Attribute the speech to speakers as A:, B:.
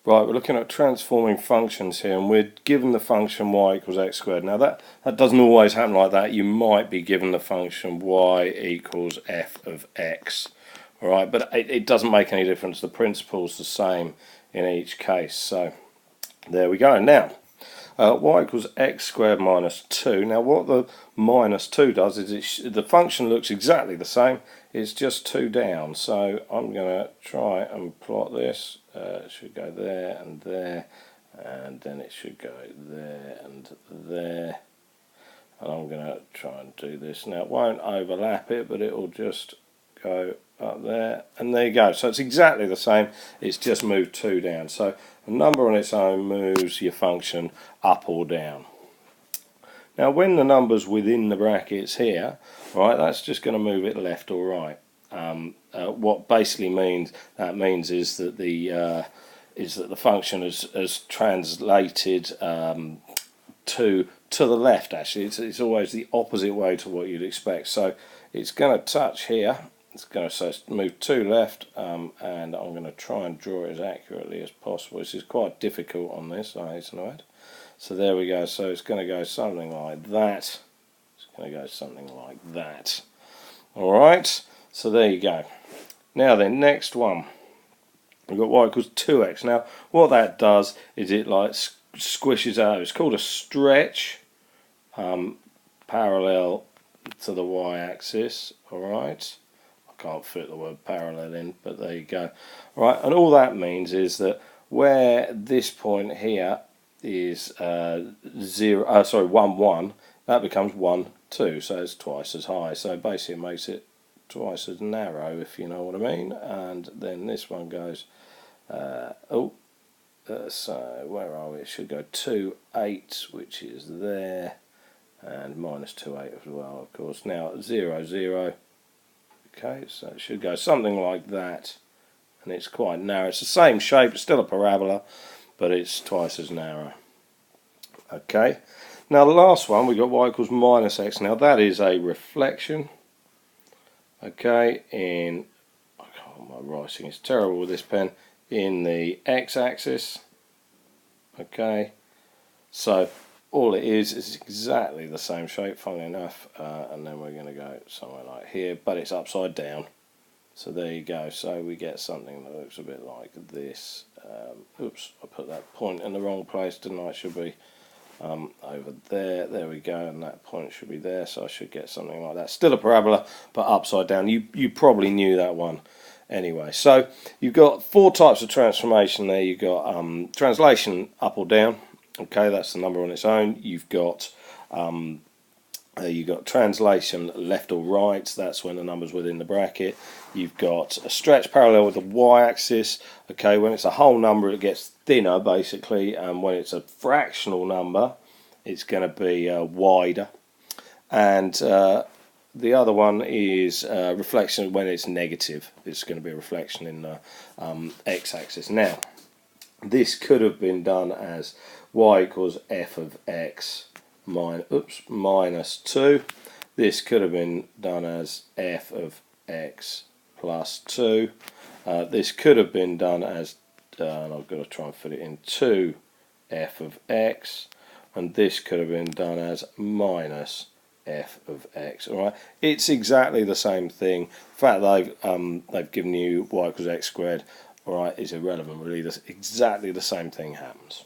A: Right, we're looking at transforming functions here, and we're given the function y equals x squared. Now that doesn't always happen like that. You might be given the function y equals f of x. Alright, but it doesn't make any difference. The principle's the same in each case. So there we go. Now, y equals x squared minus 2. Now what the minus 2 does is the function looks exactly the same. It's just 2 down. So I'm going to try and plot this. It should go there, and then it should go there and there. And I'm going to try and do this. Now it won't overlap it, but it will just go up there, and there you go. So it's exactly the same, it's just moved 2 down. So a number on its own moves your function up or down. Now when the number's within the brackets here, right, that's just going to move it left or right. What basically means is that the function has translated to the left. Actually, it's always the opposite way to what you'd expect. So it's going to touch here. It's going to move 2 left, and I'm going to try and draw it as accurately as possible. This is quite difficult on this, I hasten to add. So there we go. So it's going to go something like that. It's going to go something like that. All right. So there you go. Now then, next one. We've got y equals 2x. Now what that does is it like squishes out. It's called a stretch, parallel to the y-axis. All right. Can't fit the word parallel in, but there you go. Right, and all that means is that where this point here is 1, 1, that becomes 1, 2, so it's twice as high. So basically it makes it twice as narrow, if you know what I mean. And then this one goes, so where are we? It should go 2, 8, which is there, and minus 2, 8 as well, of course. Now 0, 0. Okay, so it should go something like that, and it's quite narrow. It's the same shape, it's still a parabola, but it's twice as narrow. Okay, now the last one, we've got y equals minus x. Now that is a reflection. Okay, my writing is terrible with this pen, in the x-axis. Okay, so all it is exactly the same shape, funnily enough, and then we're going to go somewhere like here, but it's upside down. So there you go. So we get something that looks a bit like this. Oops, I put that point in the wrong place, didn't I? It should be over there. There we go, and that point should be there. So I should get something like that. Still a parabola, but upside down. You probably knew that one. Anyway, so you've got 4 types of transformation there. You've got translation up or down. Okay, that's the number on its own. You've got translation left or right. That's when the number's within the bracket. You've got a stretch parallel with the y-axis. Okay, when it's a whole number, it gets thinner basically, and when it's a fractional number, it's going to be wider. And the other one is reflection when it's negative. It's going to be a reflection in the x-axis. Now, this could have been done as y equals f of x minus 2. This could have been done as f of x plus 2. This could have been done as, and I've got to try and fit it in, 2 f of x, and this could have been done as minus f of x. All right, it's exactly the same thing. The fact that they've given you y equals x squared, all right, is irrelevant really. Exactly the same thing happens.